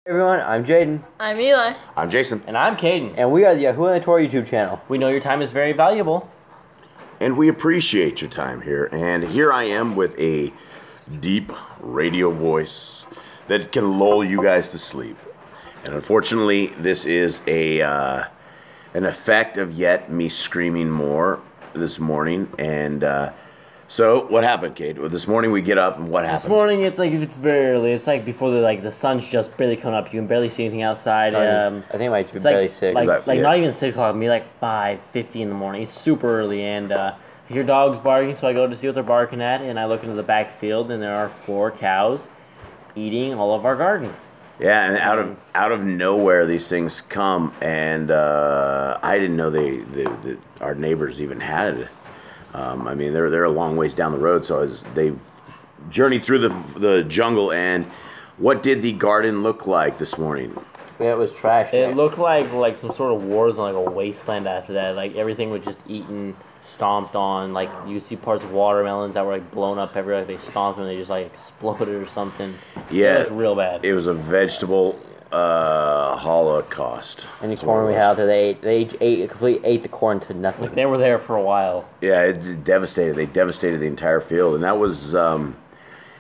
Hey everyone, I'm Jaden. I'm Eli. I'm Jason. And I'm Caden. And we are the YHWH on the Tour YouTube channel. We know your time is very valuable. And we appreciate your time here. And here I am with a deep radio voice that can lull you guys to sleep. And unfortunately, this is an effect of yet me screaming more this morning. And so what happened, Kate? Well, this morning we get up and what happens? This morning it's like, if it's very early, it's like before the sun's just barely coming up. You can barely see anything outside. I think it might be barely 6. Not even 6 o'clock. Maybe like 5:50 in the morning. It's super early, and I hear dogs barking, so I go to see what they're barking at, and I look into the back field, and there are 4 cows eating all of our garden. Yeah, and out of nowhere these things come, and I didn't know that our neighbors even had. I mean, they're a long ways down the road, so they journeyed through the jungle. And what did the garden look like this morning? Yeah, it was trash. It looked like some sort of war zone, like a wasteland after that. Like everything was just eaten, stomped on. Like you could see parts of watermelons that were like blown up everywhere. Like they stomped them and they just like exploded or something. Yeah, it looked real bad. It was a vegetable holocaust. Any corn we had out there, they completely ate the corn to nothing. Like they were there for a while. Yeah, it devastated. They devastated the entire field, and that was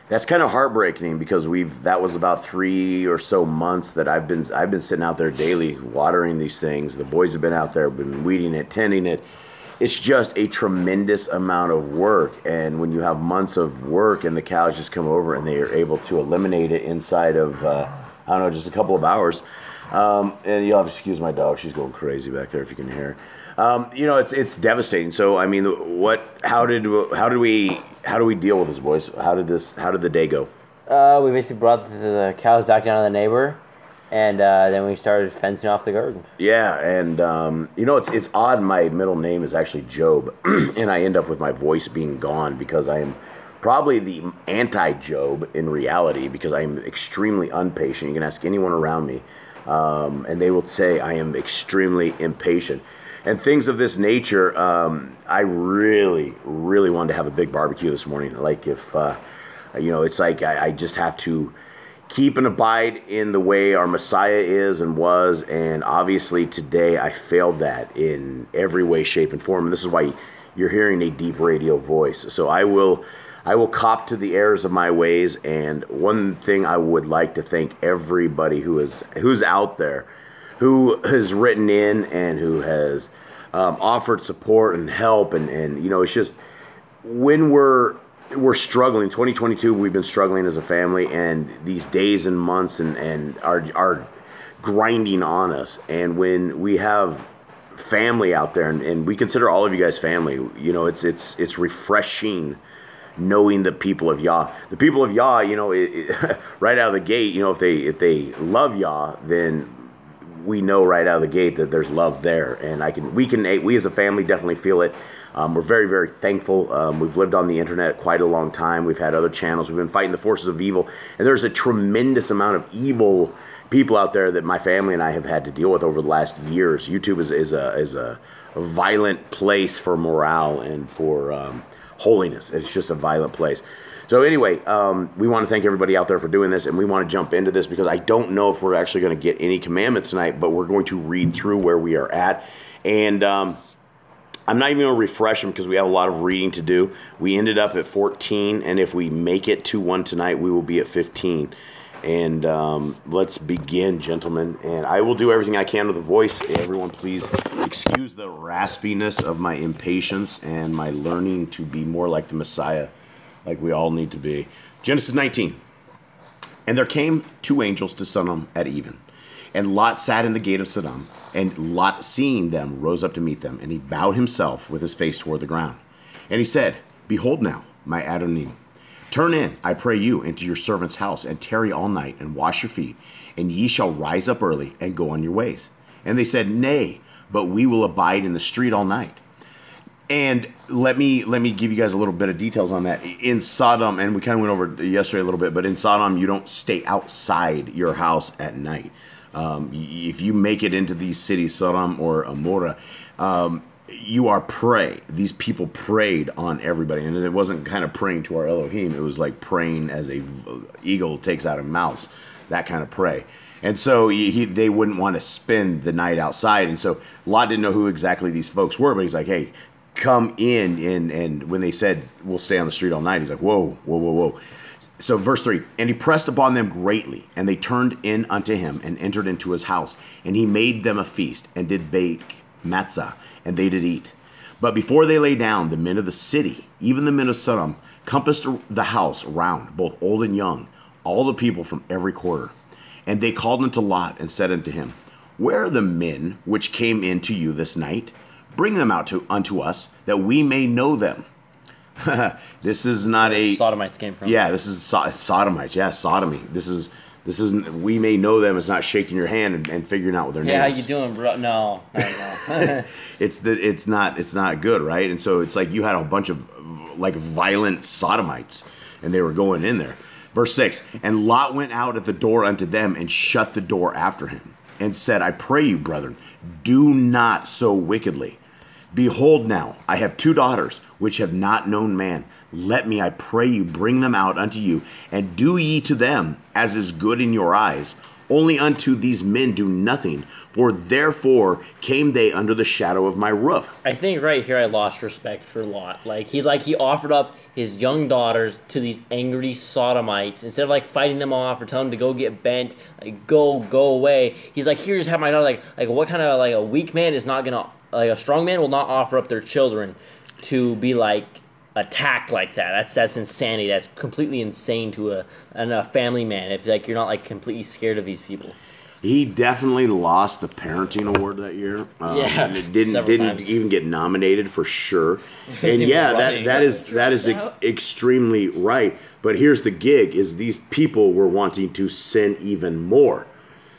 that's kind of heartbreaking because that was about 3 or so months that I've been sitting out there daily watering these things. The boys have been out there, been weeding it, tending it. It's just a tremendous amount of work, and when you have months of work and the cows just come over and they are able to eliminate it inside of I don't know, just a couple of hours. And you'll have to excuse my dog; she's going crazy back there if you can hear her. You know, it's devastating. So I mean, how do we deal with this, boys? How did the day go? We basically brought the cows back down to the neighbor, and then we started fencing off the garden. Yeah, and you know, it's odd. My middle name is actually Job, and I end up with my voice being gone because I am probably the anti-Job in reality, because I am extremely impatient. You can ask anyone around me, and they will say I am extremely impatient. And things of this nature, I really, really wanted to have a big barbecue this morning. Like if, you know, it's like I just have to keep and abide in the way our Messiah is and was. And obviously today I failed that in every way, shape, and form. And this is why you're hearing a deep radio voice. So I will cop to the errors of my ways. And one thing I would like to thank everybody who's out there, who has written in and who has offered support and help. And you know, it's just when we're struggling. 2022, we've been struggling as a family, and these days and months and are grinding on us. And when we have family out there, and we consider all of you guys family, you know, it's refreshing knowing the people of Yah. The people of Yah, you know, right out of the gate, you know, if they love Yah, then we know right out of the gate that there's love there. And we as a family definitely feel it. We're very, very thankful. We've lived on the internet quite a long time. We've had other channels. We've been fighting the forces of evil. And there's a tremendous amount of evil people out there that my family and I have had to deal with over the last years. YouTube is a violent place for morale and for holiness. It's just a violent place. So anyway, we want to thank everybody out there for doing this, and we want to jump into this because I don't know if we're actually going to get any commandments tonight, but we're going to read through where we are at. And I'm not even going to refresh them because we have a lot of reading to do. We ended up at 14, and if we make it to 1 tonight, we will be at 15. And let's begin, gentlemen. And I will do everything I can with the voice. Everyone, please excuse the raspiness of my impatience and my learning to be more like the Messiah, like we all need to be. Genesis 19. And there came 2 angels to Sodom at even. And Lot sat in the gate of Sodom. And Lot, seeing them, rose up to meet them. And he bowed himself with his face toward the ground. And he said, Behold now, my Adonai, turn in, I pray you, into your servant's house, and tarry all night, and wash your feet, and ye shall rise up early, and go on your ways. And they said, Nay, but we will abide in the street all night. And let me give you guys a little bit of details on that. In Sodom, and we kind of went over yesterday a little bit, but in Sodom, you don't stay outside your house at night. If you make it into these cities, Sodom or Amorah, you are prey. These people preyed on everybody, and it wasn't kind of praying to our Elohim. It was like praying as a eagle takes out a mouse. that kind of prey. And so they wouldn't want to spend the night outside. And so Lot didn't know who exactly these folks were, but he's like, hey, come in. And when they said, we'll stay on the street all night, he's like, whoa, whoa, whoa, whoa. So verse 3, and he pressed upon them greatly, and they turned in unto him and entered into his house. And he made them a feast and did bake matzah, and they did eat. But before they lay down, the men of the city, even the men of Sodom, compassed the house round, both old and young, all the people from every quarter. And they called unto Lot and said unto him, where are the men which came in to you this night? Bring them out unto us, that we may know them. This is not a Sodomites came from. Yeah, this is Sodomites. Yeah, sodomy. This is we may know them. It's not shaking your hand and figuring out what their names. How you doing, bro? No. It's not good, right? And so it's like you had a bunch of like violent sodomites, and they were going in there. Verse 6, and Lot went out at the door unto them and shut the door after him, and said, I pray you, brethren, do not so wickedly. Behold now, I have 2 daughters, which have not known man. Let me, I pray you, bring them out unto you, and do ye to them as is good in your eyes. Only unto these men do nothing, for therefore came they under the shadow of my roof. I think right here I lost respect for Lot. He offered up his young daughters to these angry sodomites instead of like fighting them off or telling them to go get bent, like go away. He's like, here, just have my daughter. Like what kind of like a weak man is not gonna, like a strong man will not offer up their children to be like attacked like that. That's insanity. That's completely insane to a family man. If like you're not like completely scared of these people. He definitely lost the parenting award that year. And it didn't times. even get nominated for sure. And yeah, that is extremely right. But here's the gig: is these people were wanting to sin even more.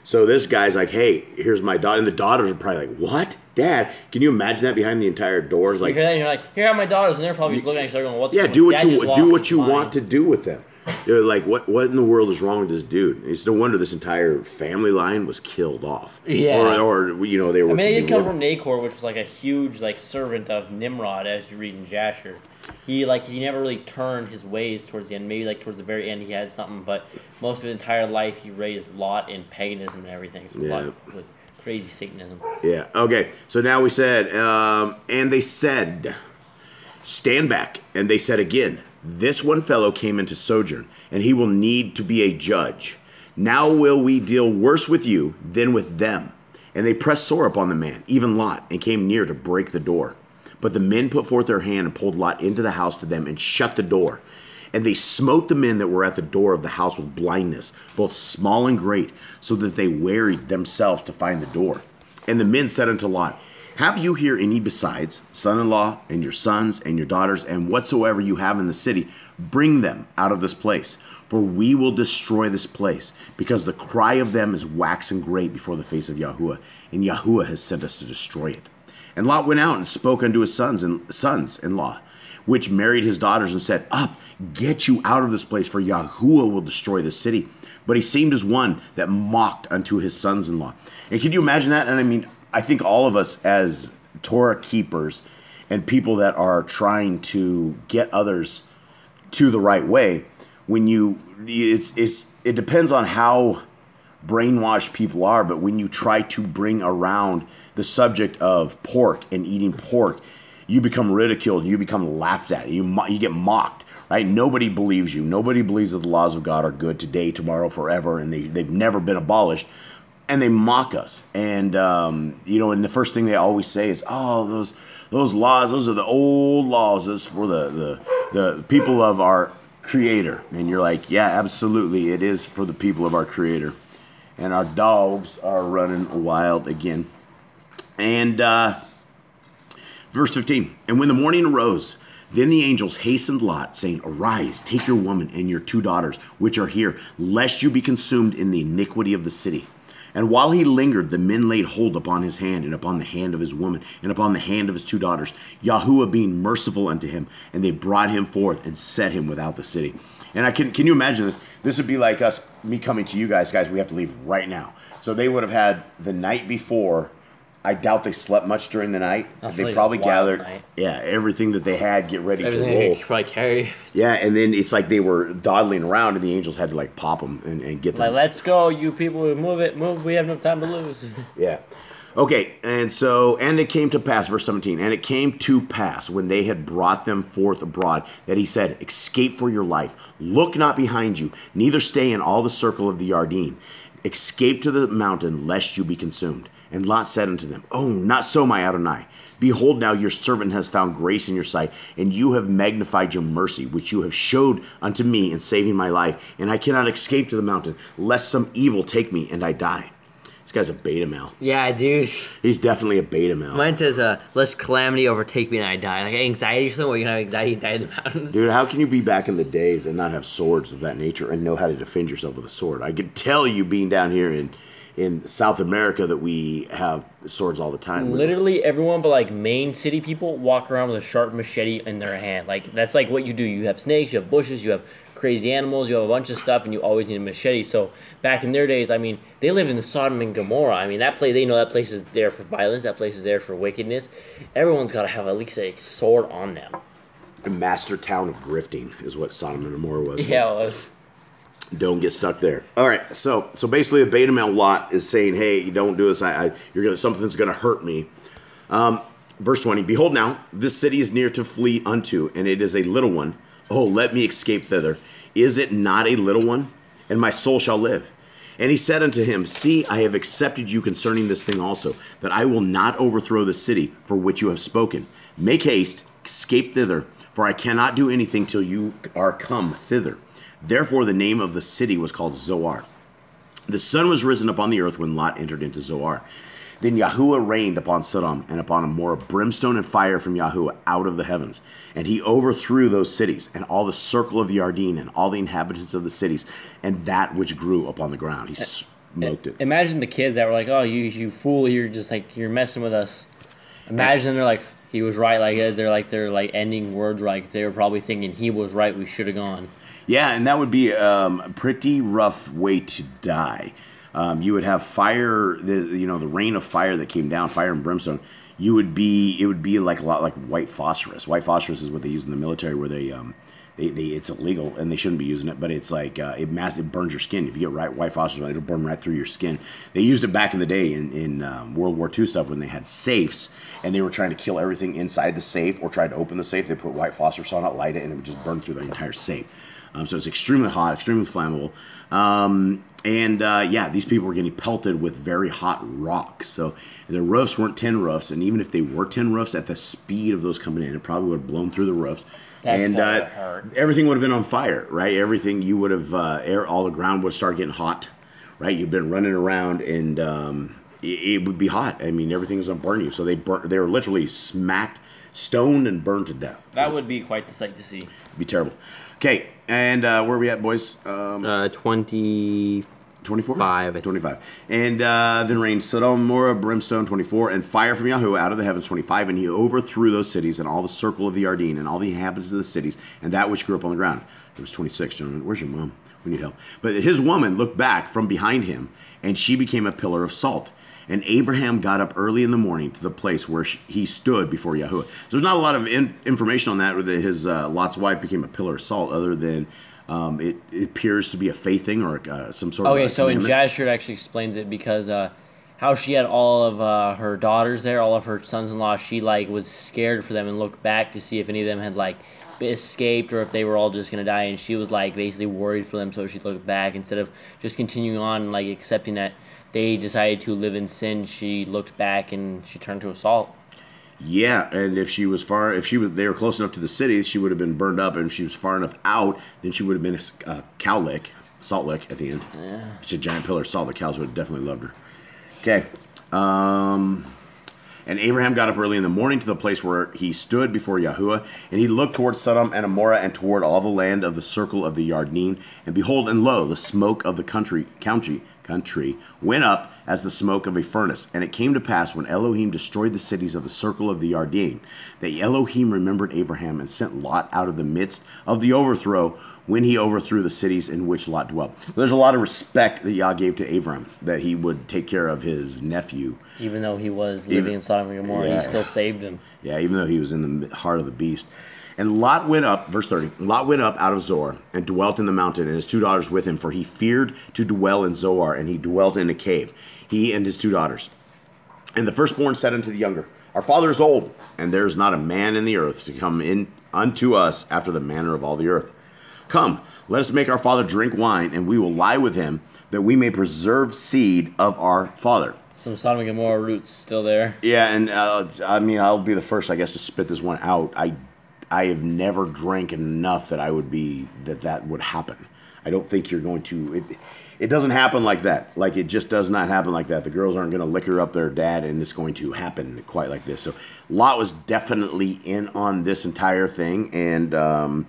So this guy's like, hey, here's my daughter. And the daughters are probably like, what? Dad, can you imagine that behind the entire door? It's like, you hear that and you're like, here are my daughters, and they're probably just looking at each other going, what's yeah, going on? do what you want to do with them. You're like, what in the world is wrong with this dude? It's no wonder this entire family line was killed off. Yeah. Or you know, they were. I mean, they did come from Nahor, which was like a huge like servant of Nimrod, as you read in Jasher. He never really turned his ways towards the end. Maybe like towards the very end he had something, but most of his entire life he raised Lot in paganism and everything. So yeah. Lot with crazy Satanism. Yeah. Okay. So now we said, and they said, stand back. And they said again, this one fellow came into sojourn, and he will need to be a judge. Now will we deal worse with you than with them. And they pressed sore upon the man, even Lot, and came near to break the door. But the men put forth their hand and pulled Lot into the house to them and shut the door. And they smote the men that were at the door of the house with blindness, both small and great, so that they wearied themselves to find the door. And the men said unto Lot, have you here any besides, son-in-law, and your sons, and your daughters, and whatsoever you have in the city? Bring them out of this place, for we will destroy this place, because the cry of them is waxen great before the face of Yahuwah, and Yahuwah has sent us to destroy it. And Lot went out and spoke unto his sons-in-law, which married his daughters, and said, up, get you out of this place, for Yahuwah will destroy this city. But he seemed as one that mocked unto his sons-in-law. And can you imagine that? And I mean, I think all of us as Torah keepers and people that are trying to get others to the right way, when it depends on how brainwashed people are, but when you try to bring around the subject of pork and eating pork, you become ridiculed, you become laughed at, you get mocked, right? Nobody believes you. Nobody believes that the laws of God are good today, tomorrow, forever, and they've never been abolished. And they mock us, and and the first thing they always say is, "Oh, those laws, those are the old laws. That's for the people of our Creator." And you're like, "Yeah, absolutely, it is for the people of our Creator." And our dogs are running wild again. And verse 15. And when the morning arose, then the angels hastened Lot, saying, arise, take your woman and your 2 daughters, which are here, lest you be consumed in the iniquity of the city. And while he lingered, the men laid hold upon his hand, and upon the hand of his woman, and upon the hand of his 2 daughters, Yahuwah being merciful unto him. And they brought him forth and set him without the city. And can you imagine this? This would be like me coming to you guys, we have to leave right now. So they would have had the night before I doubt they slept much during the night. They like probably a wild gathered, night. everything that they had, get ready Everything to roll. you could probably carry. Yeah, and then it's like they were dawdling around, and the angels had to like pop them and get them. Like, let's go, you people, move it, move. We have no time to lose. Yeah. Okay, and it came to pass, verse 17, and it came to pass when they had brought them forth abroad that he said, escape for your life. Look not behind you, neither stay in all the circle of the Yardine. Escape to the mountain, lest you be consumed. And Lot said unto them, oh, not so, my Adonai. Behold, now your servant has found grace in your sight, and you have magnified your mercy, which you have showed unto me in saving my life. And I cannot escape to the mountain, lest some evil take me, and I die. This guy's a beta male. Yeah, dude. He's definitely a beta male. Mine says, lest calamity overtake me and I die. Like anxiety or something where you can have anxiety and die in the mountains. Dude, how can you be back in the days and not have swords of that nature and know how to defend yourself with a sword? I can tell you being down here in South America that we have swords all the time. Literally everyone but like main city people walk around with a sharp machete in their hand. Like that's like what you do. You have snakes, you have bushes, you have crazy animals, you have a bunch of stuff, and you always need a machete. So back in their days, I mean, they lived in the Sodom and Gomorrah. I mean, that place, they know that place is there for violence, that place is there for wickedness. Everyone's got to have at least a sword on them. The master town of grifting is what Sodom and Gomorrah was. Yeah, it was. Don't get stuck there. All right, so basically, the beta male Lot is saying, "Hey, you don't do this. Something's gonna hurt me." Verse 20: Behold, now this city is near to flee unto, and it is a little one. Oh, let me escape thither. Is it not a little one? And my soul shall live. And he said unto him, see, I have accepted you concerning this thing also, that I will not overthrow the city for which you have spoken. Make haste, escape thither, for I cannot do anything till you are come thither. Therefore the name of the city was called Zoar. The sun was risen upon the earth when Lot entered into Zoar. Then Yahuwah rained upon Sodom and upon Gomorrah brimstone and fire from Yahuwah out of the heavens. And he overthrew those cities and all the circle of Yardine and all the inhabitants of the cities and that which grew upon the ground. He smoked it. Imagine the kids that were like, oh, you fool, you're just like, you're messing with us. Imagine they're like, he was right. Like they're like ending words right. They were probably thinking he was right. We should have gone. Yeah, and that would be a pretty rough way to die. You would have fire, the rain of fire that came down, fire and brimstone. It would be like a lot like white phosphorus. White phosphorus is what they use in the military, where they it's illegal and they shouldn't be using it, but it's like it burns your skin. If you get white phosphorus, it'll burn right through your skin. They used it back in the day in World War II stuff when they had safes and they were trying to kill everything inside the safe or tried to open the safe. They put white phosphorus on it, light it, and it would just burn through the entire safe. So it's extremely hot, extremely flammable. These people were getting pelted with very hot rocks. So their roofs weren't tin roofs, and even if they were tin roofs, at the speed of those coming in, it probably would have blown through the roofs. Everything would have been on fire, right? Everything you would have, all the ground would start getting hot, right? You've been running around, and it would be hot. I mean, everything is going to burn you. So they were literally smacked, stoned, and burned to death. That would be quite the sight to see. It'd be terrible. Okay, and where are we at, boys? 24? 25. And then rained Sodom, Gomorrah, brimstone, 24, and fire from Yahuwah out of the heavens, 25. And he overthrew those cities and all the circle of the Yardine and all the inhabitants of the cities and that which grew up on the ground. It was 26, gentlemen. Where's your mom? We need help. But his woman looked back from behind him, and she became a pillar of salt. And Abraham got up early in the morning to the place where he stood before Yahuwah. So there's not a lot of information on that, whether his Lot's wife became a pillar of salt, other than it appears to be a faith thing or some sort of. Okay, so in Jasher it actually explains it because how she had all of her daughters there, all of her sons-in-law. She like was scared for them and looked back to see if any of them had like escaped or if they were all just gonna die, and she was like basically worried for them. So she looked back instead of just continuing on, like accepting that they decided to live in sin. She looked back and she turned to a salt. Yeah, and if they were close enough to the city, she would have been burned up. And if she was far enough out, then she would have been a cow lick, salt lick at the end. Yeah. She's a giant pillar of salt. The cows would have definitely loved her. Okay. And Abraham got up early in the morning to the place where he stood before Yahuwah, and he looked toward Sodom and Gomorrah and toward all the land of the circle of the Yardine. And behold, and lo, the smoke of the country country went up as the smoke of a furnace. And it came to pass, when Elohim destroyed the cities of the circle of the Yarden, that Elohim remembered Abraham and sent Lot out of the midst of the overthrow, when he overthrew the cities in which Lot dwelt. There's a lot of respect that Yah gave to Abraham, that he would take care of his nephew. Even though he was living in Sodom and Gomorrah, he still saved him. Yeah, even though he was in the heart of the beast. And Lot went up, verse 30, Lot went up out of Zoar and dwelt in the mountain, and his 2 daughters with him, for he feared to dwell in Zoar, and he dwelt in a cave, he and his 2 daughters. And the firstborn said unto the younger, Our father is old, and there is not a man in the earth to come in unto us after the manner of all the earth. Come, let us make our father drink wine, and we will lie with him, that we may preserve seed of our father. Some Sodom and Gomorrah roots still there. Yeah, and I mean, I'll be the first, I guess, to spit this one out. I have never drank enough that I would be, that would happen. I don't think you're going to, it doesn't happen like that. Like, it just does not happen like that. The girls aren't going to liquor up their dad, and it's going to happen quite like this. So Lot was definitely in on this entire thing, and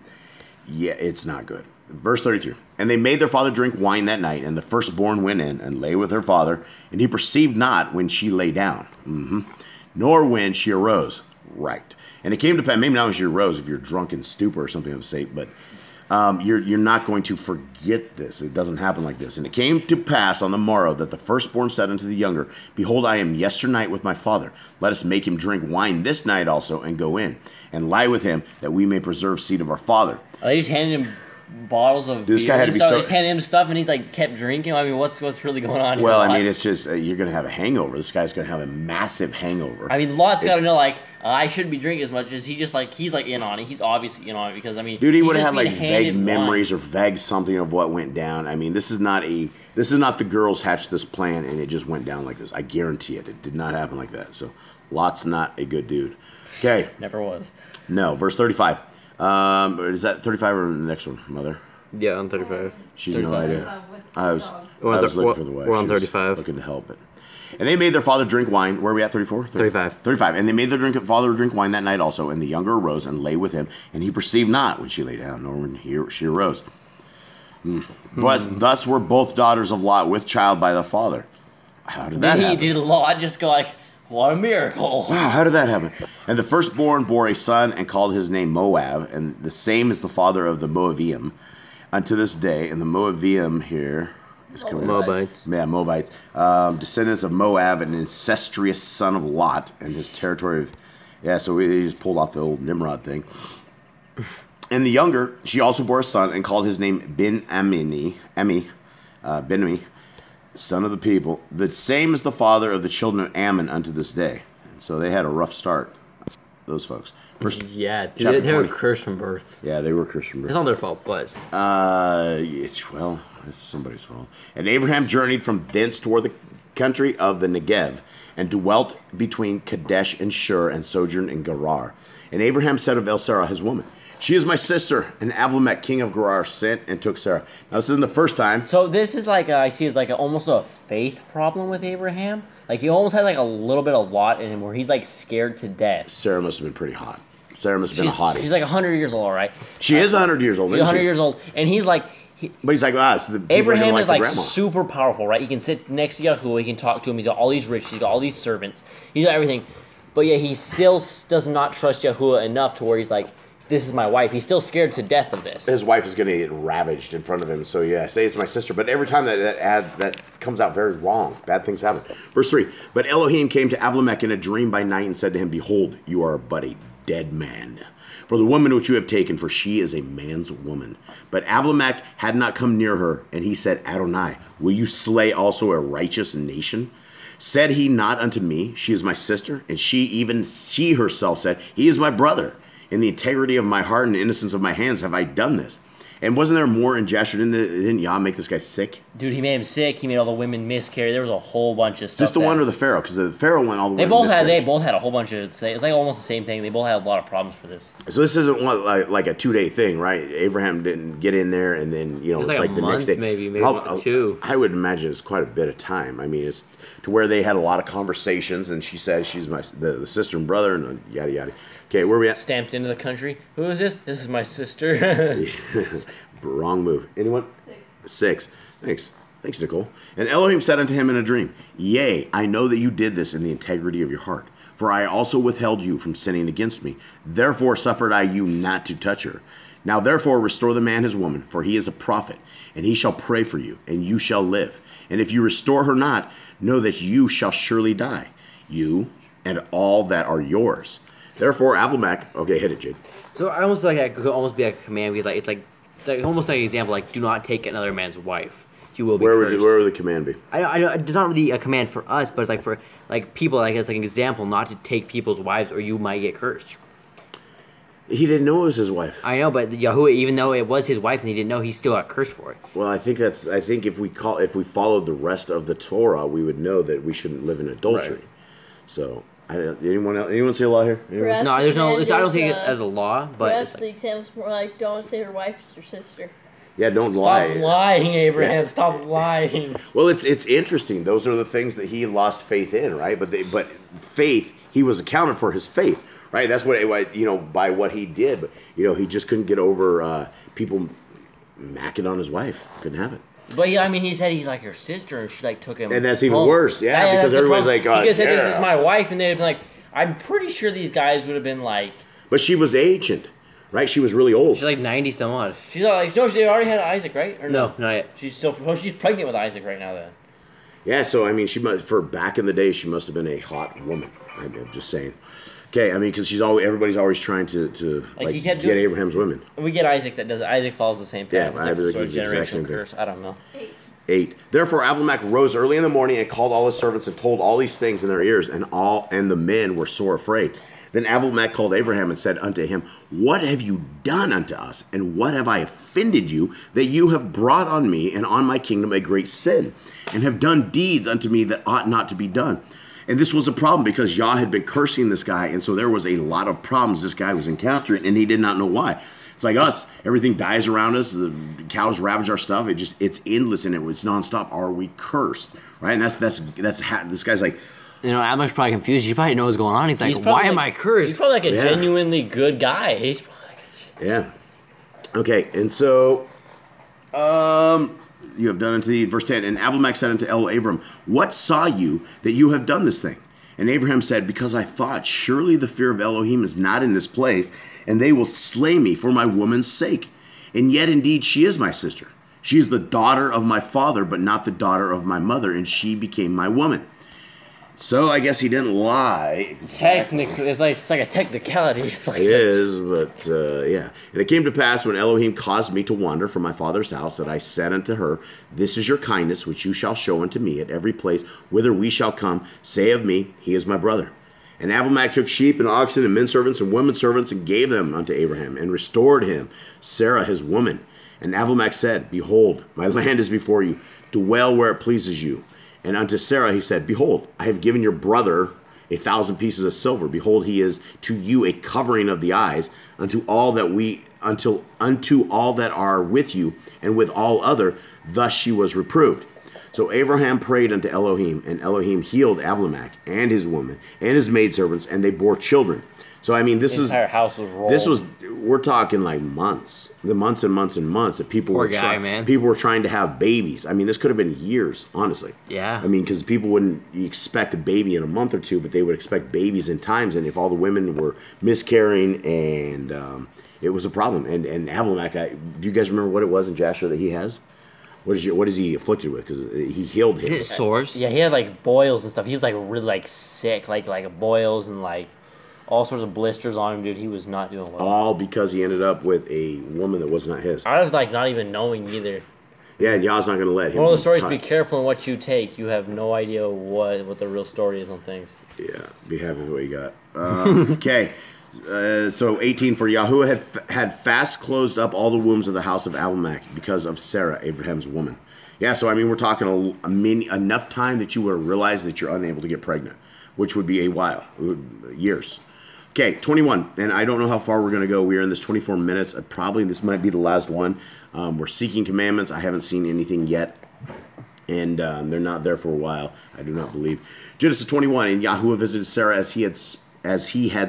yeah, it's not good. Verse 33, And they made their father drink wine that night, and the firstborn went in and lay with her father, and he perceived not when she lay down, nor when she arose. Right. And it came to pass, maybe not when she arose, if you're drunk in stupor or something of the same, but you're not going to forget this. It doesn't happen like this. And it came to pass on the morrow that the firstborn said unto the younger, Behold, I am yesternight with my father. Let us make him drink wine this night also, and go in, and lie with him, that we may preserve seed of our father. They just handed him bottles of This beer guy had and to be stuff. so- They just handed him stuff, and he's like kept drinking. I mean, what's really going on here? Well, I Lot? mean, it's just, you're going to have a hangover. This guy's going to have a massive hangover. I mean, Lot's got to know, like, I shouldn't be drinking as much as he just, like, he's, like, in on it. He's obviously in on it because, I mean, Dude, he he's would have just had being like handed vague wine. memories or vague something of what went down. I mean, this is not the girls hatched this plan and it just went down like this. I guarantee it. It did not happen like that. So Lot's not a good dude. Okay. Never was. No, verse 35. Is that 35 or the next one, Mother? Yeah, I'm 35. She's no idea. I was We're on looking for the wife. we're on She was 35. Looking to help it. And they made their father drink wine. Where are we at? 34? 35. 35. And they made their father drink wine that night also. And the younger arose and lay with him. And he perceived not when she lay down, nor when she arose. Thus were both daughters of Lot with child by the father. How did that happen? Did Lot just go like, what a miracle? Wow, how did that happen? And the firstborn bore a son and called his name Moab. And the same is the father of the Moabiim unto this day. And the Moabiim here is coming. Moabites. Yeah, Moabites. Descendants of Moab, an incestuous son of Lot, and his territory of... Yeah, so he just pulled off the old Nimrod thing. And the younger, she also bore a son and called his name Ben-Ammi, son of the people. The same is the father of the children of Ammon unto this day. So they had a rough start, those folks. Yeah, dude, chapter they were 20. cursed from birth. Yeah, they were Christian. It's not their fault, but It's somebody's fault. And Abraham journeyed from thence toward the country of the Negev, and dwelt between Kadesh and Shur, and sojourned in Gerar. And Abraham said of Sarah his woman, She is my sister. And Abimelech, king of Gerar, sent and took Sarah. Now this isn't the first time. So this is like, I see as like almost a faith problem with Abraham. Like he almost had like a little bit of Lot in him where he's like scared to death. Sarah must have been pretty hot. Sarah must have been a hottie. She's like 100 years old, right? She is 100 years old, She's isn't 100 she? years old. And he's like... But he's like, so the people are Abraham gonna is the like grandma. super powerful, right? He can sit next to Yahuwah, he can talk to him, he's got all these riches, he's got all these servants, he's got everything. But yet he still does not trust Yahuwah enough to where he's like, this is my wife. He's still scared to death of this. His wife is going to get ravaged in front of him. So yeah, say it's my sister. But every time that comes out very wrong, bad things happen. Verse 3, But Elohim came to Abimelech in a dream by night and said to him, Behold, you are but a dead man. For the woman which you have taken, for she is a man's woman. But Abimelech had not come near her, and he said, Adonai, will you slay also a righteous nation? Said he not unto me, She is my sister? And she herself said, He is my brother. In the integrity of my heart and the innocence of my hands have I done this. And wasn't there more in Jasher? Didn't Yah make this guy sick? Dude, he made him sick. He made all the women miscarry. There was a whole bunch of stuff. Is this the one or the Pharaoh? Because the Pharaoh went all the way. They both had a whole bunch of. It's like almost the same thing. They both had a lot of problems for this. So this isn't like a 2-day thing, right? Abraham didn't get in there and then It's like a the month, next day. maybe 2. I would imagine it's quite a bit of time. I mean, it's to where they had a lot of conversations, and she said she's the sister and brother, and yada yada. Okay, where are we at? Stamped into the country. Who is this? This is my sister. Wrong move. Anyone? 6. Thanks. Thanks, Nicole. And Elohim said unto him in a dream, Yea, I know that you did this in the integrity of your heart. For I also withheld you from sinning against me. Therefore suffered I you not to touch her. Now therefore restore the man his woman, for he is a prophet, and he shall pray for you, and you shall live. And if you restore her not, know that you shall surely die, you and all that are yours. Therefore Abimelech, okay, hit it, Jade. So I almost feel like that could almost be like a command because like it's like almost like an example, like do not take another man's wife. You will be cursed. Where would the command be? I know it's not really a command for us, but it's like for like people, like it's like an example not to take people's wives or you might get cursed. He didn't know it was his wife. I know, but Yahuwah, even though it was his wife and he didn't know, he still got cursed for it. Well, I think if we followed the rest of the Torah, we would know that we shouldn't live in adultery. Right. So, anyone say a law here? No, there's no. I don't think it as a law, but perhaps the example's more like don't say her wife is your sister. Yeah, don't lie. Stop lying, Abraham. Stop lying. Well, it's interesting. Those are the things that he lost faith in, right? But faith, he was accounted for his faith, right? That's what by what he did. But he just couldn't get over people macking on his wife. Couldn't have it. But yeah, I mean, he said he's like your sister, and she like took him. And that's even worse, yeah, because everybody's like, oh, he could have said this is my wife, and they'd have been like, I'm pretty sure these guys would have been like. But she was ancient. Right, she was really old. She's like 90 some odd. She's like, no, she already had Isaac, right? Or no, not yet. She's pregnant with Isaac right now. Then. Yeah, so I mean, for back in the day, she must have been a hot woman. I'm just saying. Okay, I mean, because everybody's always trying to get Abraham's women. We get Isaac that does it. Isaac follows the same path. Yeah, it's like some sort of generational curse. I don't know. 8. Therefore Abimelech rose early in the morning and called all his servants and told all these things in their ears, and the men were sore afraid. Then Abimelech called Abraham and said unto him, What have you done unto us, and what have I offended you, that you have brought on me and on my kingdom a great sin, and have done deeds unto me that ought not to be done? And this was a problem because Yah had been cursing this guy, and so there was a lot of problems this guy was encountering, and he did not know why. It's like us. Everything dies around us. The cows ravage our stuff. It's endless, and it's nonstop. Are we cursed? Right? And that's this guy's like, Abimelech's probably confused. He probably knows what's going on. He's like, why am I cursed? He's probably like a genuinely good guy. He's probably like yeah. Okay, and so, you have done unto thee, verse 10, and Abimelech said unto Abram, What saw you that you have done this thing? And Abraham said, Because I thought, surely the fear of Elohim is not in this place, and they will slay me for my woman's sake. And yet indeed she is my sister. She is the daughter of my father, but not the daughter of my mother, and she became my woman. So I guess he didn't lie exactly. Technically, it's like a technicality. It's like it is, but yeah. And it came to pass when Elohim caused me to wander from my father's house that I said unto her, This is your kindness which you shall show unto me at every place whither we shall come. Say of me, He is my brother. And Abimelech took sheep and oxen and men servants and women servants and gave them unto Abraham and restored him Sarah his woman. And Abimelech said, Behold, my land is before you. Dwell where it pleases you. And unto Sarah he said, Behold, I have given your brother 1,000 pieces of silver. Behold, he is to you a covering of the eyes, unto all that are with you, and with all other. Thus she was reproved. So Abraham prayed unto Elohim, and Elohim healed Abimelech and his woman and his maidservants, and they bore children. So I mean, the entire house was rolled. We're talking like months and months that people people were trying to have babies. I mean, this could have been years, honestly. Yeah. I mean, because people wouldn't expect a baby in a month or two, but they would expect babies in times. And if all the women were miscarrying, and it was a problem. And Abimelech, do you guys remember what it was in Jasher that he has? What is he afflicted with? Because he healed him. Sores. Yeah, he had like boils and stuff. He was like really like sick, like boils and like all sorts of blisters on him, dude. He was not doing well. All because he ended up with a woman that was not his. I was like not even knowing either. Yeah, and Yah's not going to let him. One of the stories: be careful in what you take. You have no idea what the real story is on things. Yeah, be happy with what you got. Okay. So 18, for Yahuwah had fast closed up all the wombs of the house of Abimelech because of Sarah, Abraham's woman. Yeah, so I mean, we're talking enough time that you will realize that you're unable to get pregnant, which would be a while, years. Okay, 21, and I don't know how far we're going to go. We're in this 24 minutes. Probably this might be the last one. We're seeking commandments. I haven't seen anything yet, and they're not there for a while, I do not believe. Genesis 21, and Yahuwah visited Sarah as he had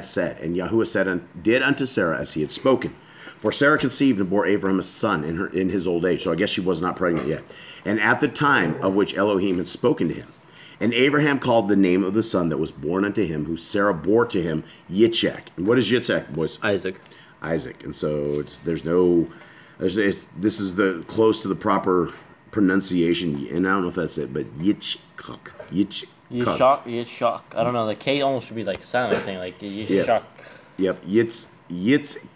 said, and Yahuwah did unto Sarah as he had spoken. For Sarah conceived and bore Abraham a son in his old age. So I guess she was not pregnant yet. And at the time of which Elohim had spoken to him. And Abraham called the name of the son that was born unto him, who Sarah bore to him, Yitzchak. And what is Yitzchak, boys? Isaac. Isaac. And so this is the close to the proper pronunciation. And I don't know if that's it, but Yitzchak. Yitzchak. I don't know. The K almost should be like a silent thing, like Yitzchak. Yep. Yitzchak.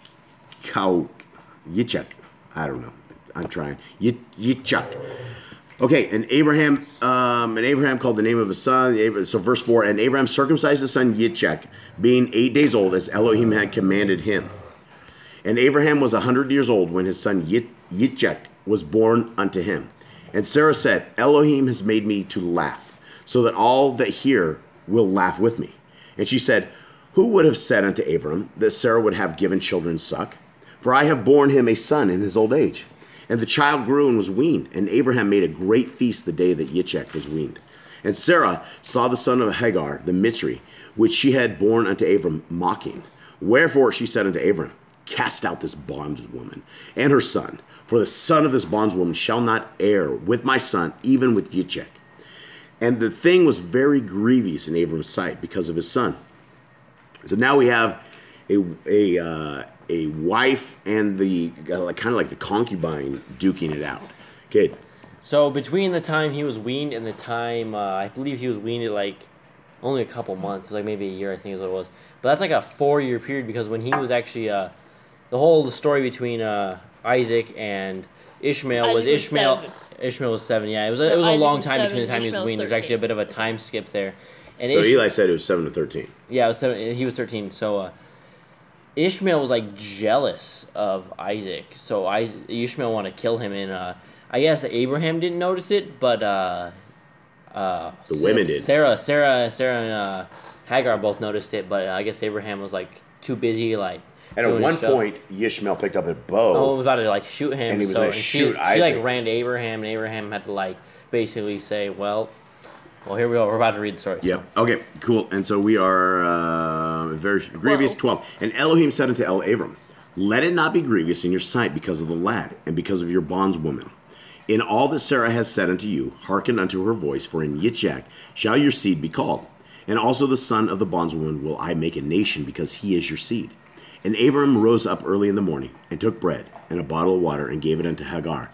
I don't know. I'm trying. Yitzchak. Okay, and Abraham called the name of his son. So verse 4, and Abraham circumcised his son Yitzchak, being 8 days old, as Elohim had commanded him. And Abraham was 100 years old when his son Yitzchak was born unto him. And Sarah said, Elohim has made me to laugh, so that all that hear will laugh with me. And she said, who would have said unto Abram that Sarah would have given children suck? For I have borne him a son in his old age. And the child grew and was weaned, and Abraham made a great feast the day that Yitzchak was weaned. And Sarah saw the son of Hagar, the Mitzri, which she had borne unto Abram, mocking. Wherefore she said unto Abram, cast out this bondwoman and her son, for the son of this bondwoman shall not heir with my son, even with Yitzchak. And the thing was very grievous in Abram's sight because of his son. So now we have a wife and the kind of like the concubine duking it out. Okay. So between the time he was weaned and the time I believe he was weaned at like only a couple months, like maybe a year, I think is what it was. But that's like a 4-year period, because when he was actually the whole story between Isaac and Ishmael was Ishmael. Ishmael was 7. Yeah, it was a long time between the time he was weaned. There's actually a bit of a time skip there. And so Eli said it was 7 to 13. Yeah, it was 7. He was 13. So. Ishmael was like jealous of Isaac, so Ishmael wanted to kill him, and I guess Abraham didn't notice it, but the women did. Sarah, and Hagar both noticed it, but I guess Abraham was like too busy, like. And at one point, Ishmael picked up a bow. Oh, was about to like shoot him, and he was going to shoot Isaac. She like ran to Abraham, and Abraham had to like basically say, well, here we go. We're about to read the story. Yep. So. Okay, cool. And so we are very grievous. 12. And Elohim said unto Abram, let it not be grievous in your sight because of the lad, and because of your bondswoman. In all that Sarah has said unto you, hearken unto her voice, for in Yitzchak shall your seed be called. And also the son of the bondswoman will I make a nation, because he is your seed. And Abram rose up early in the morning, and took bread and a bottle of water, and gave it unto Hagar,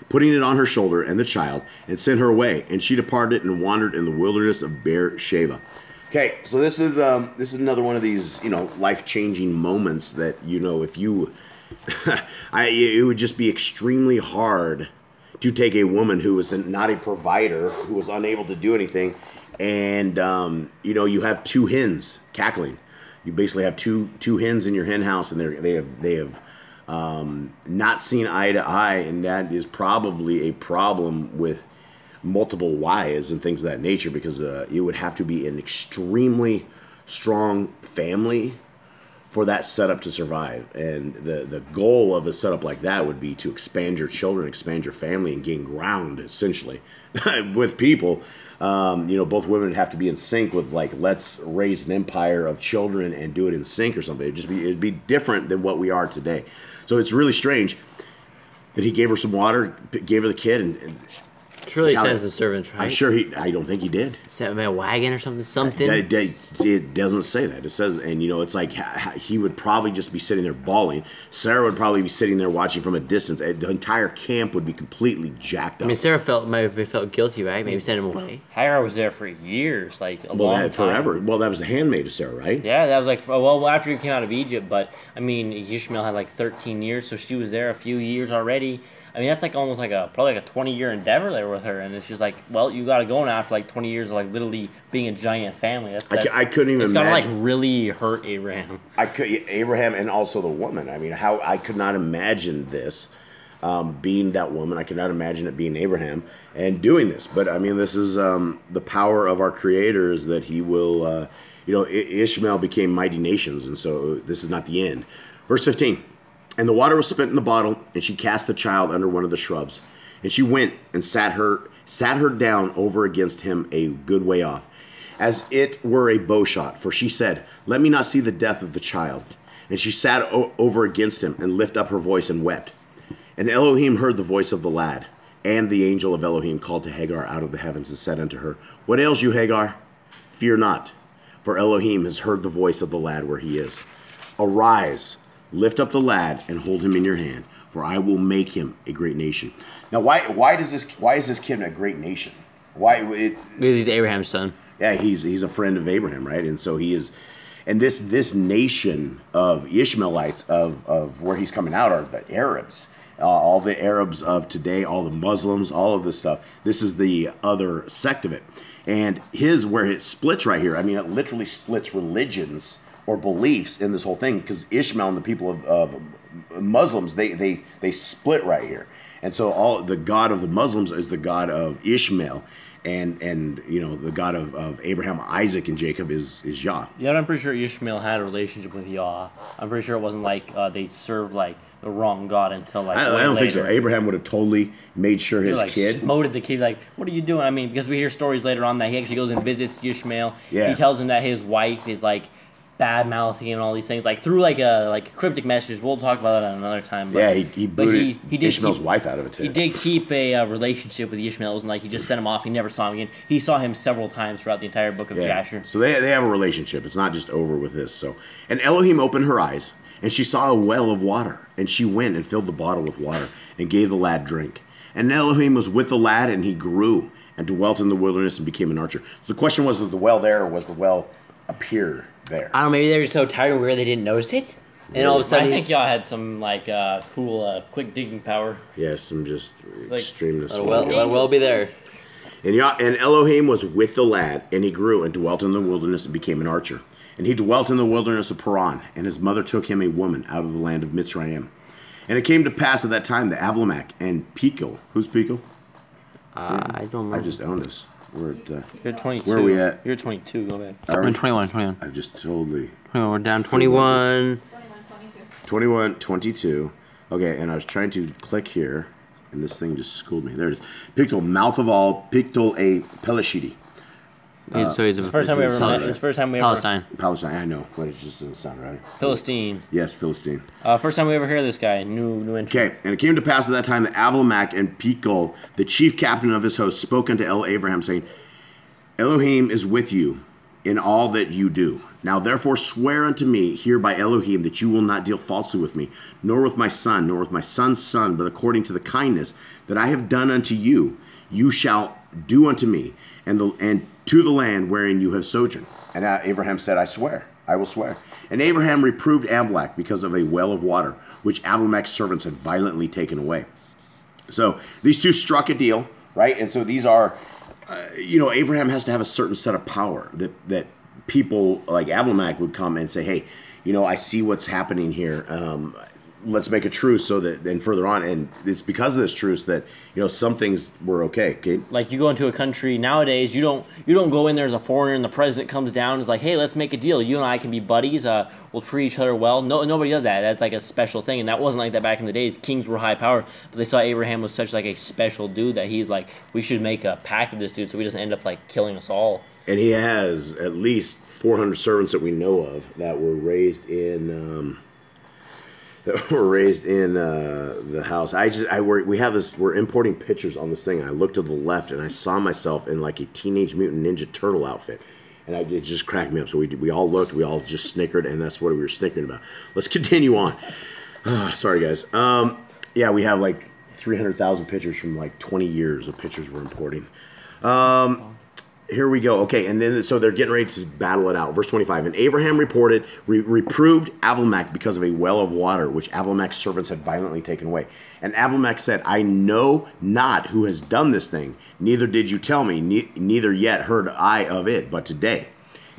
putting it on her shoulder and the child, and sent her away. And she departed and wandered in the wilderness of Beersheba. Okay, so this is another one of these, life-changing moments that, if you, it would just be extremely hard to take a woman who was not a provider, who was unable to do anything, and, you have two hens cackling. You basically have two hens in your hen house, and they have not seen eye to eye, and that is probably a problem with multiple wives and things of that nature, because it would have to be an extremely strong family for that setup to survive. And the goal of a setup like that would be to expand your children, expand your family, and gain ground, essentially, with people. Both women would have to be in sync with, like, let's raise an empire of children and do it in sync or something. It'd be different than what we are today. So it's really strange that he gave her some water, gave her the kid, and surely sends the servants, right? I'm sure I don't think he did. Sent him in a wagon or something. It doesn't say that. It says, and it's like he would probably just be sitting there bawling. Sarah would probably be sitting there watching from a distance. The entire camp would be completely jacked up. I mean, Sarah might have felt guilty, right? Maybe sent him away. Hagar was there for years, like a long time. Forever. Well, that was the handmaid of Sarah, right? Yeah, that was like after he came out of Egypt. But I mean, Ishmael had like 13 years, so she was there a few years already. I mean, that's like almost like probably like a 20-year endeavor there with her, and it's just like, well, you got to go now after like 20 years of like literally being a giant family. I couldn't even. It's gotta like really hurt Abraham. Abraham and also the woman. I mean, how I could not imagine this being that woman. I could not imagine it being Abraham and doing this. But I mean, this is the power of our Creator, is that He will. Ishmael became mighty nations, and so this is not the end. Verse 15. And the water was spent in the bottle, and she cast the child under one of the shrubs. And she went and sat her down over against him a good way off, as it were a bow shot. For she said, let me not see the death of the child. And she sat over against him and lifted up her voice and wept. And Elohim heard the voice of the lad. And the angel of Elohim called to Hagar out of the heavens and said unto her, What ails you, Hagar? Fear not, for Elohim has heard the voice of the lad where he is. Arise, lift up the lad, and hold him in your hand, for I will make him a great nation. Now, why is this kid a great nation? Because he's Abraham's son. Yeah, he's a friend of Abraham, right? And so he is, and this nation of Ishmaelites of where he's coming out are the Arabs. All the Arabs of today, all the Muslims, all of this stuff. This is the other sect of it. And where it splits right here, I mean, it literally splits religions or beliefs in this whole thing, because Ishmael and the people of Muslims, they split right here. And so the God of the Muslims is the God of Ishmael, and the God of Abraham, Isaac, and Jacob is Yah. Yeah, I'm pretty sure Ishmael had a relationship with Yah. I'm pretty sure it wasn't like they served like the wrong God until like I don't think so. Abraham would have totally made sure his kid smoted the kid. Like, what are you doing? I mean, because we hear stories later on that he actually goes and visits Ishmael. Yeah. He tells him that his wife is like bad mouthing and all these things, like through like cryptic messages. We'll talk about that another time. But, yeah, he booted he did Ishmael's wife out of it too. He did keep a relationship with Ishmael. It wasn't like he just sent him off. He never saw him again. He saw him several times throughout the entire book of Jasher. So they have a relationship. It's not just over with this. So, and Elohim opened her eyes, and she saw a well of water, and she went and filled the bottle with water and gave the lad drink. And Elohim was with the lad, and he grew and dwelt in the wilderness and became an archer. So the question was the well there, or was the well appear there? I don't know, maybe they were so tired and weird they didn't notice it. And all of a sudden, I think y'all had some like cool quick digging power. Yeah, some just like, extremeness. Well be there. And Elohim was with the lad, and he grew and dwelt in the wilderness and became an archer. And he dwelt in the wilderness of Paran, and his mother took him a woman out of the land of Mitzrayim. And it came to pass at that time that Avlamach and Pekil, who's Pekil? I don't know. I just own this. We're at, You're 22. where are we at? You're 22. Go back. We're 21. I've just totally... We're down 21. 21, 22. Okay, and I was trying to click here, and this thing just schooled me. There it is. Pictul, mouth of all, Pictul a Peleshidi. So he's It's the first time we ever met. It's the first time we ever... Palestine. Palestine, I know, but it just doesn't sound right. Philistine. Yes, Philistine. First time we ever hear this guy. New entry. Okay, and it came to pass at that time that Avlamach and Pekul, the chief captain of his host, spoke unto Abraham, saying, Elohim is with you in all that you do. Now therefore swear unto me here by Elohim that you will not deal falsely with me, nor with my son, nor with my son's son, but according to the kindness that I have done unto you, you shall do unto me, and to the land wherein you have sojourned. And Abraham said, I swear, I will swear. And Abraham reproved Amalek because of a well of water, which Amalek's servants had violently taken away. So these two struck a deal, right? And so these are, Abraham has to have a certain set of power that people like Amalek would come and say, hey, I see what's happening here. Let's make a truce so that then further on, and it's because of this truce that some things were okay. Like you go into a country nowadays, you don't go in there as a foreigner and the president comes down and is like, hey, let's make a deal. You and I can be buddies. We'll treat each other well. No, nobody does that. That's like a special thing, and that wasn't like that back in the days. Kings were high power, but they saw Abraham was such like a special dude that he's like, we should make a pact with this dude so he doesn't end up like killing us all. And he has at least 400 servants that we know of that were raised in. The house. We have this. We're importing pictures on this thing. And I looked to the left and I saw myself in like a Teenage Mutant Ninja Turtle outfit, and it just cracked me up. So we all looked. We all just snickered, and that's what we were snickering about. Let's continue on. Sorry, guys. Yeah, we have like 300,000 pictures from like 20 years of pictures we're importing. Here we go. Okay, and then so they're getting ready to battle it out. Verse 25. And Abraham reproved Amalek because of a well of water, which Amalek's servants had violently taken away. And Amalek said, I know not who has done this thing, neither did you tell me, neither yet heard I of it, but today.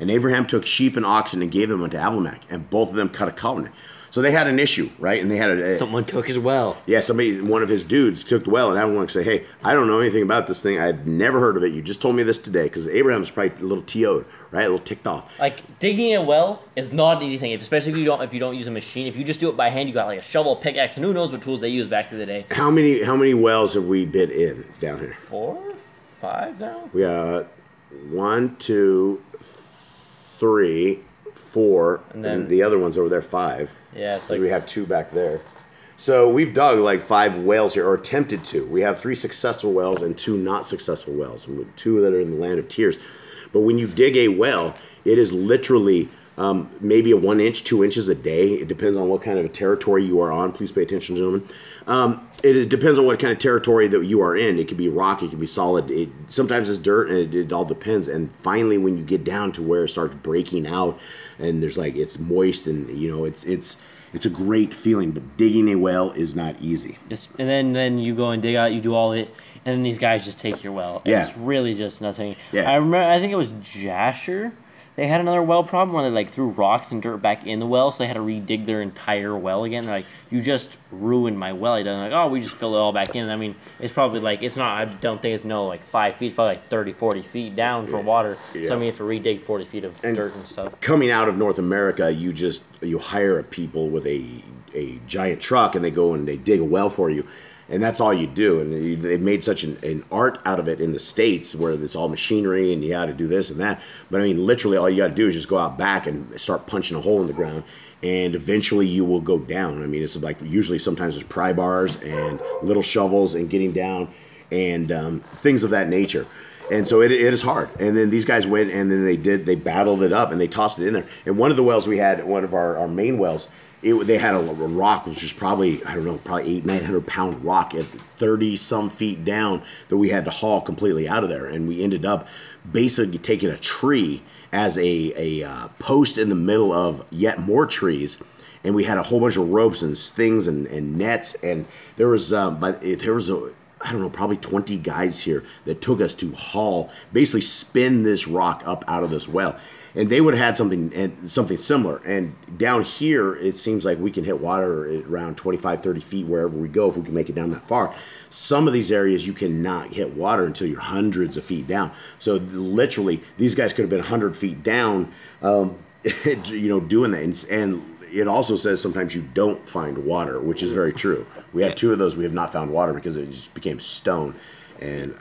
And Abraham took sheep and oxen and gave them unto Amalek, and both of them cut a covenant. So they had an issue, right? And they had someone took his well. Yeah, one of his dudes took the well, and Amalek said, hey, I don't know anything about this thing. I've never heard of it. You just told me this today. Because Abraham's probably a little TO'd, right? A little ticked off. Like, digging a well is not an easy thing, especially if you don't use a machine. If you just do it by hand, you got like a shovel, pickaxe, and who knows what tools they used back in the day. How many wells have we been in down here? 4, 5 now? We got 1, 2, 3, 4, and then the other one's over there 5. Yeah, it's 'Cause like we have 2 back there. So we've dug like 5 wells here, or attempted to. We have 3 successful wells and 2 not successful wells, and 2 that are in the land of tears. But when you dig a well, it is literally maybe a 1 inch, 2 inches a day. It depends on what kind of a territory you are on. Please pay attention, gentlemen. It depends on what kind of territory that you are in. It could be rock, it could be solid. Sometimes it's dirt, and it all depends. And finally, when you get down to where it starts breaking out, and there's like it's moist, and it's a great feeling. But digging a well is not easy. and then you go and dig out, you do all of it, and then these guys just take your well. And Yeah. It's really just nothing. Yeah. I remember, I think it was Jasher. They had another well problem where they like threw rocks and dirt back in the well, so they had to redig their entire well again. They're like, you just ruined my well. They're like, oh, we just filled it all back in. I mean, it's probably like, it's not, I don't think it's like 5 feet, it's probably like 30, 40 feet down for water. Yeah. So I mean, you have to redig 40 feet of dirt and stuff. Coming out of North America, you hire people with a giant truck, and they go and they dig a well for you, and that's all you do. And they've made such an art out of it in the States, where it's all machinery and you got to do this and that. But I mean, literally, all you got to do is just go out back and start punching a hole in the ground, and eventually you will go down. I mean, it's like usually sometimes there's pry bars and little shovels and getting down and things of that nature. And so it is hard. And then these guys went, and then they battled it up, and they tossed it in there. And one of the wells we had, one of our main wells, they had a rock, which was probably, I don't know, probably 800-900 pound rock at 30 some feet down that we had to haul completely out of there. And we ended up basically taking a tree as a post in the middle of yet more trees. And we had a whole bunch of ropes and things and nets. And there was I don't know, probably 20 guys here that took us to haul, basically spin this rock up out of this well. And they would have had something similar. And down here, it seems like we can hit water around 25, 30 feet wherever we go, if we can make it down that far. Some of these areas, you cannot hit water until you're hundreds of feet down. So literally, these guys could have been 100 feet down, doing that. And it also says sometimes you don't find water, which is very true. We have 2 of those we have not found water because it just became stone. And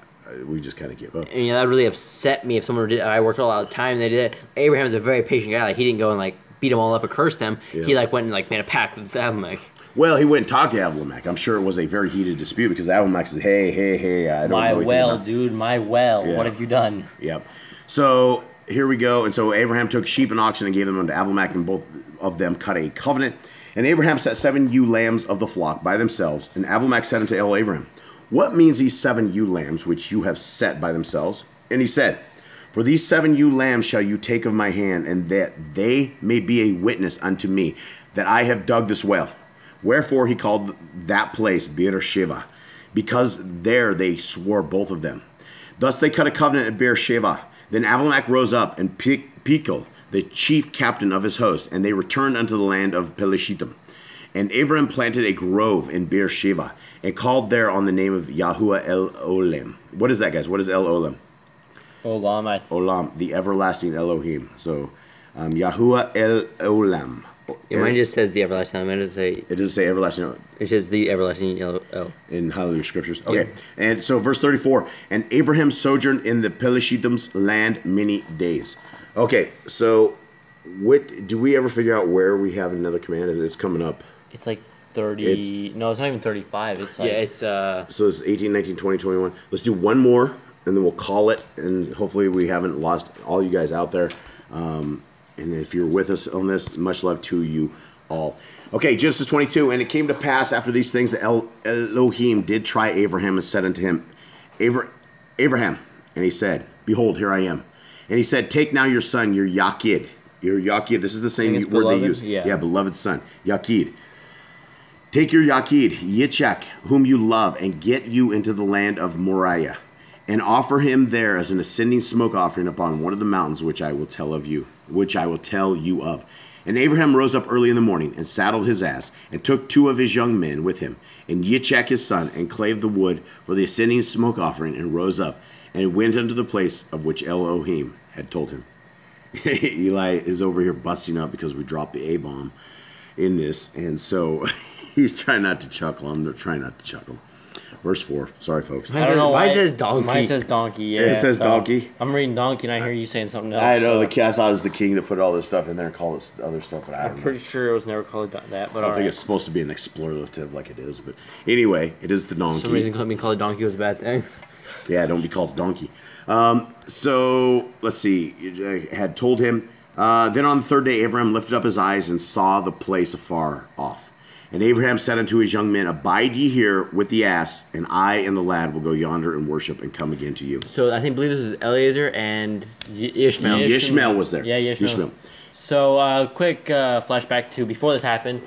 we just kind of give up. And that really upset me if someone did. I worked a lot of time and they did it. Abraham is a very patient guy. Like, he didn't go and beat them all up or curse them. Yeah. He went and made a pact with Abimelech. Well, he went and talked to Abimelech. I'm sure it was a very heated dispute because Abimelech said, hey, I don't know anything about Dude, my well. Yeah. What have you done? Yep. So here we go. And so Abraham took sheep and oxen and gave them unto Abimelech, and both of them cut a covenant. And Abraham set 7 ewe lambs of the flock by themselves. And Abimelech said unto Abraham, what means these 7 ewe lambs which you have set by themselves? And he said, for these 7 ewe lambs shall you take of my hand, and that they may be a witness unto me that I have dug this well. Wherefore he called that place Beersheba, because there they swore both of them. Thus they cut a covenant at Beersheba. Then Abimelech rose up, and Pichol, the chief captain of his host, and they returned unto the land of Pelishtim. And Abraham planted a grove in Beersheba, and called there on the name of Yahuwah El Olam. What is that, guys? What is El Olam? Olam, the everlasting Elohim. So, Yahuwah El Olam. Mine just says the everlasting. Mine doesn't say. It doesn't say everlasting. It says the everlasting. In Hallelujah Scriptures. Okay. Yeah. And so, verse 34. And Abraham sojourned in the Pelishtim's land many days. Okay. So, do we ever figure out where we have another command? It's coming up. It's like 30. No, it's not even 35. It's like. Yeah, it's. So it's 18, 19, 20, 21. Let's do one more, and then we'll call it. And hopefully, we haven't lost all you guys out there. And if you're with us on this, much love to you all. Okay, Genesis 22. And it came to pass after these things that Elohim did try Abraham and said unto him, Abraham. And he said, behold, here I am. And he said, take now your son, your Yakid. Your Yakid, this is the same word beloved? they use. Yeah, beloved son, Yakid. Take your Yakid, Yitzchak, whom you love, and get you into the land of Moriah, and offer him there as an ascending smoke offering upon one of the mountains which I will tell you of. And Abraham rose up early in the morning, and saddled his ass, and took 2 of his young men with him, and Yitzchak his son, and clave the wood for the ascending smoke offering, and rose up, and went unto the place of which Elohim had told him. Eli is over here busting up because we dropped the A-bomb in this, and so he's trying not to chuckle. I'm trying not to chuckle. Verse 4. Sorry, folks. I don't know why why it says donkey. Mine says donkey. Yeah, It says donkey? I'm reading donkey, and I hear you saying something else. I know, so I thought it was the king that put all this stuff in there and called it other stuff, but I don't I'm know. pretty sure it was never called that. But I don't think it's supposed to be an explorative like it is, but anyway, it is the donkey. For some reason, being called a donkey was a bad thing. Yeah, don't be called a donkey. So, let's see. It had told him, then on the third day, Abraham lifted up his eyes and saw the place afar off. And Abraham said unto his young men, Abide ye here with the ass, and I and the lad will go yonder and worship and come again to you. So I believe this was Eliezer and Ishmael. Ishmael was there. Yeah, Ishmael. So, quick flashback to before this happened.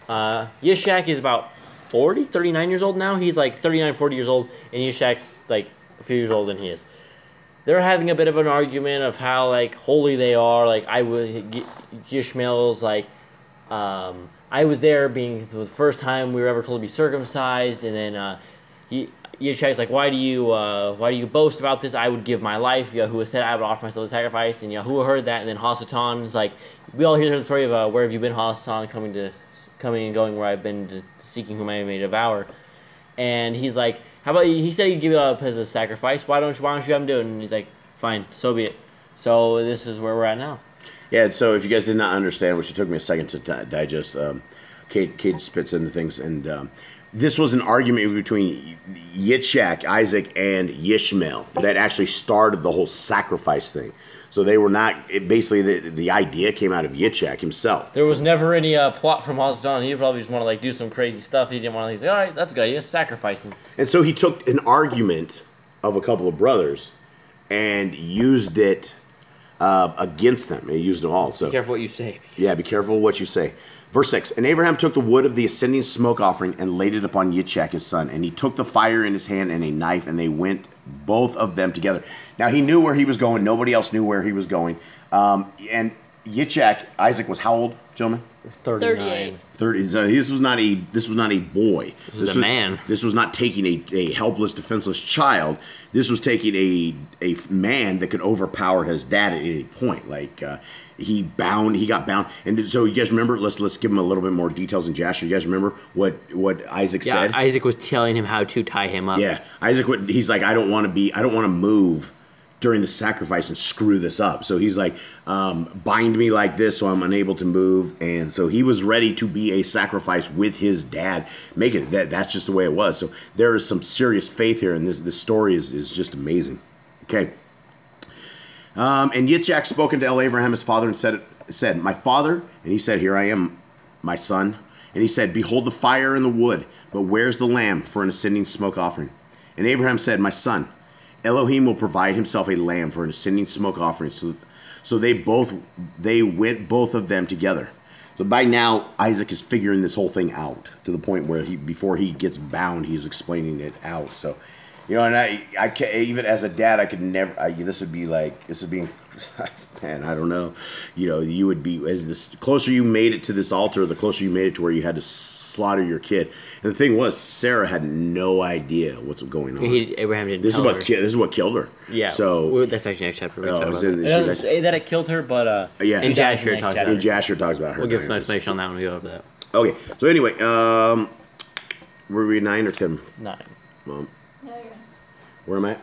Yishak is about 39 years old now. He's like 39, 40 years old, and Yishak's like a few years older than he is. They're having a bit of an argument of how like holy they are. Like Ishmael's like, I was there being the first time we were ever told to be circumcised, and then Yishak's like, why do you boast about this? I would give my life. Yahuwah said I would offer myself as a sacrifice, and Yahuwah heard that, and then Hasatan like, we all hear the story of where have you been, Hasatan, coming and going where I've been seeking whom I may devour, and he's like, how about he said he'd give it up as a sacrifice. Why don't you have him do it? And he's like, fine, so be it. So this is where we're at now. Yeah, so if you guys did not understand, which it took me a second to digest, Kate spits into things, and this was an argument between Yitzhak, Isaac, and Ishmael that actually started the whole sacrifice thing. So they were not, basically the idea came out of Yitzhak himself. There was never any plot from Hasatan. He probably just want to like do some crazy stuff. He didn't want to. He's like, all right, that's a good idea. Sacrifice him. And so he took an argument of a couple of brothers and used it against them. He used them all. So Be careful what you say. yeah, be careful what you say. Verse 6, and Abraham took the wood of the ascending smoke offering and laid it upon Yitzhak his son. And he took the fire in his hand and a knife, and they went both of them together. Now he knew where he was going. Nobody else knew where he was going. And Yitzhak, Isaac was how old, gentlemen? 38. 30. So this was not a boy. This was a man. This was not taking a helpless, defenseless child. This was taking a man that could overpower his dad at any point. Like he got bound. And so you guys remember? Let's give him a little bit more details in Jasher. You guys remember what Isaac said? Yeah, Isaac was telling him how to tie him up. Yeah, Isaac. He's like, I don't want to move during the sacrifice and screw this up. So he's like, bind me like this so I'm unable to move. And so he was ready to be a sacrifice with his dad. Make it that's just the way it was. So there is some serious faith here, and this story is just amazing. Okay. And Yitzhak spoke unto Abraham his father and said, my father, and he said, here I am, my son. And he said, behold the fire and the wood, but where's the lamb for an ascending smoke offering? And Abraham said, my son, Elohim will provide himself a lamb for an ascending smoke offering. So they went both of them together. So by now, Isaac is figuring this whole thing out to the point where before he gets bound, he's explaining it out. So, you know, and I can't, even as a dad, I could never, this would be, man, I don't know. You know, you would be, the closer you made it to this altar, the closer you made it to where you had to slaughter your kid. And the thing was, Sarah had no idea what's going on. Abraham didn't tell her. This is what killed her. Yeah. So that's actually next chapter. Oh, It doesn't say that it killed her, but yeah. And Jasher talks about it. And Jasher talks about her. We'll give some explanation on that when we go over that. Okay. So anyway, were we 9 or 10? 9. Mom, Yeah, yeah. where am I at?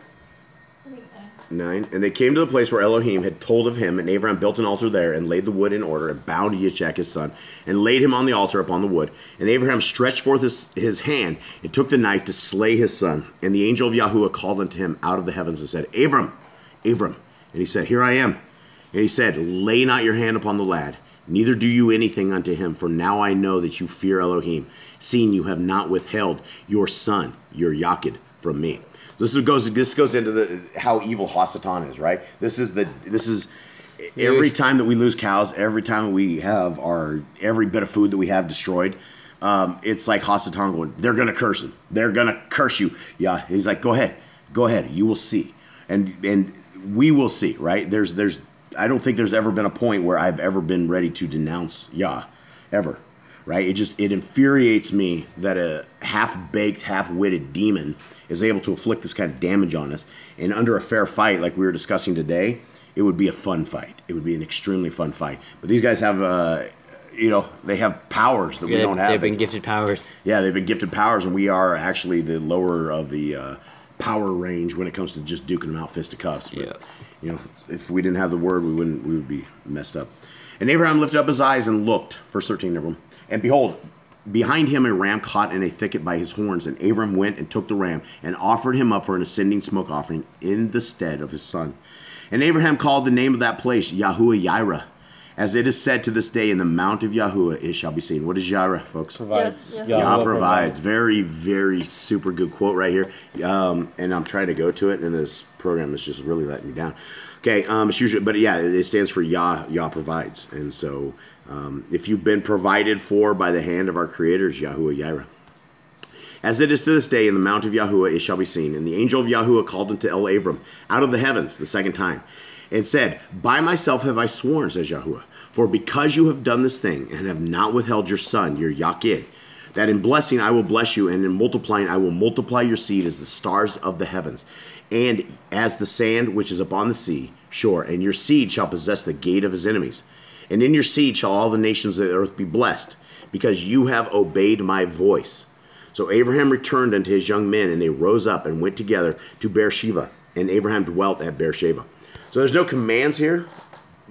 I think 9. And they came to the place where Elohim had told of him, and Abraham built an altar there and laid the wood in order and bound Yitzhak his son and laid him on the altar upon the wood. And Abraham stretched forth his hand and took the knife to slay his son. And the angel of Yahuwah called unto him out of the heavens and said, Abram, Abram. And he said, here I am. And he said, lay not your hand upon the lad, neither do you anything unto him, for now I know that you fear Elohim, seeing you have not withheld your son, your Yakid, from me. This goes into how evil Hasatan is, right? This is every time that we lose cows, every time we have every bit of food that we have destroyed, it's like Hasatan going, they're gonna curse him. They're gonna curse you. Yeah, he's like, go ahead, you will see, and we will see, right? I don't think there's ever been a point where I've ever been ready to denounce Yah, ever, right? It infuriates me that a half-baked, half-witted demon is able to inflict this kind of damage on us. And under a fair fight, like we were discussing today, it would be a fun fight. It would be an extremely fun fight. But these guys have they have powers that we don't have. They've been gifted powers. Yeah, they've been gifted powers, and we are actually the lower of the power range when it comes to just duking them out fisticuffs. But, if we didn't have the word, we would be messed up. And Abraham lifted up his eyes and looked, verse 13, everyone, and behold, behind him a ram caught in a thicket by his horns, and Abram went and took the ram and offered him up for an ascending smoke offering in the stead of his son. And Abraham called the name of that place YHWH, as it is said to this day, in the mount of Yahuwah it shall be seen. What is Yahweh, folks? Provides. Yeah. Yah provides. Very, very super good quote right here. And I'm trying to go to it, and this program is just really letting me down. Okay, it's usually, but yeah, it stands for Yah provides. And so if you've been provided for by the hand of our Creator, it's YHWH. As it is to this day, in the mount of Yahuwah it shall be seen. And the angel of Yahuwah called unto Abram out of the heavens the second time, and said, By myself have I sworn, says Yahuwah, for because you have done this thing, and have not withheld your son, your Yachid, that in blessing I will bless you, and in multiplying I will multiply your seed as the stars of the heavens, and as the sand which is upon the sea shore, and your seed shall possess the gate of his enemies. And in your seed shall all the nations of the earth be blessed, because you have obeyed my voice. So Abraham returned unto his young men, and they rose up and went together to Beersheba, and Abraham dwelt at Beersheba. So there's no commands here,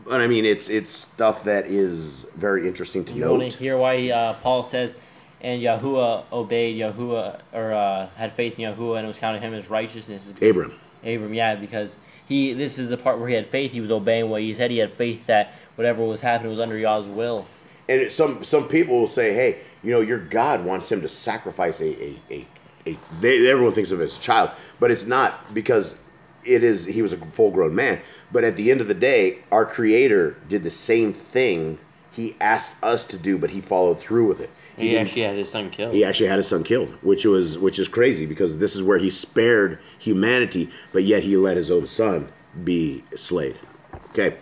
but I mean it's stuff that is very interesting to note. You want to hear why Paul says, and Yahuwah obeyed Yahuwah, or had faith in Yahuwah, and it was counted him as righteousness. Abram, yeah, because this is the part where he had faith. He was obeying what he said. He had faith that whatever was happening was under Yah's will. And some people will say, hey, your God wants him to sacrifice everyone thinks of it as a child, but it's not, because he was a full-grown man. But at the end of the day, our Creator did the same thing he asked us to do, but he followed through with it. He actually had his son killed. He actually had his son killed, which is crazy, because this is where he spared humanity, but yet he let his own son be slayed. Okay.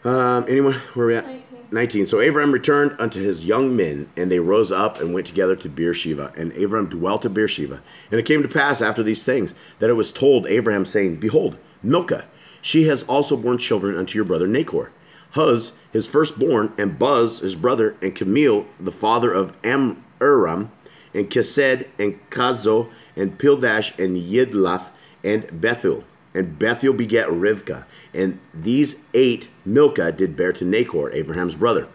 Anyone? Where are we at? 19. So Abraham returned unto his young men, and they rose up and went together to Beersheba. And Abraham dwelt at Beersheba. And it came to pass after these things that it was told Abraham, saying, Behold, Milcah, she has also borne children unto your brother Nachor. Huz, his firstborn, and Buz, his brother, and Camil, the father of Aram, and Kesed, and Kazo, and Pildash, and Yidlaf, and Bethuel. And Bethuel begat Rivkah. And these 8 Milcah did bear to Nachor, Abraham's brother.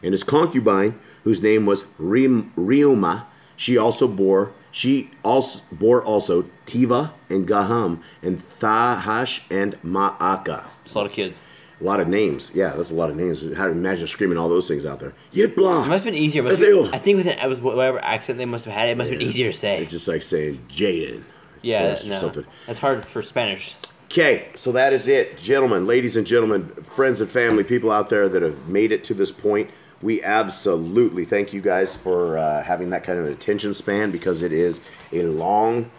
And his concubine, whose name was Reumah, she bore also Tiva, and Gaham, and Thahash, and Ma'akah. It's a lot of kids. A lot of names. Yeah, that's a lot of names. How to imagine screaming all those things out there. Yitblah! It must have been easier. I think with whatever accent they must have had, it must have been easier to say. It's just like saying Jaden. Yeah, no. That's hard for Spanish. Okay, so that is it. Gentlemen, ladies and gentlemen, friends and family, people out there that have made it to this point, we absolutely thank you guys for having that kind of an attention span, because it is a long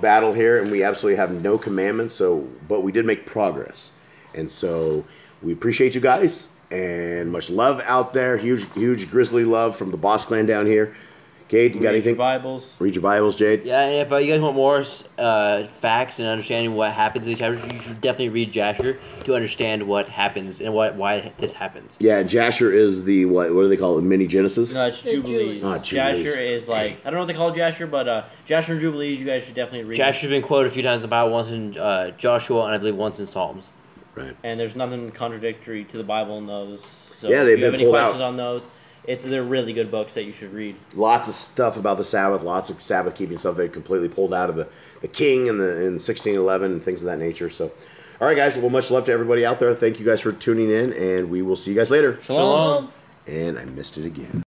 battle here, and we absolutely have no commandments, but we did make progress. And so we appreciate you guys, and much love out there. Huge grizzly love from the Boss Clan down here. Cade, you got anything? Read your Bibles. Read your Bibles, Jade. Yeah, and if you guys want more facts and understanding what happens in these chapters, you should definitely read Jasher to understand what happens and why this happens. Yeah, Jasher is the, what do they call it, mini Genesis? No, it's Jubilees. Jubilees. Jasher is like, I don't know what they call Jasher, but Jasher and Jubilees, you guys should definitely read. Jasher's been quoted a few times in the Bible, once in Joshua, and I believe once in Psalms. Right. And there's nothing contradictory to the Bible in those. So yeah, they've if you have been any pulled questions out. on those, they're really good books that you should read. Lots of stuff about the Sabbath, lots of Sabbath keeping stuff they completely pulled out of the King in 1611 and things of that nature. So, all right, guys. Well, much love to everybody out there. Thank you guys for tuning in, and we will see you guys later. Shalom. And I missed it again.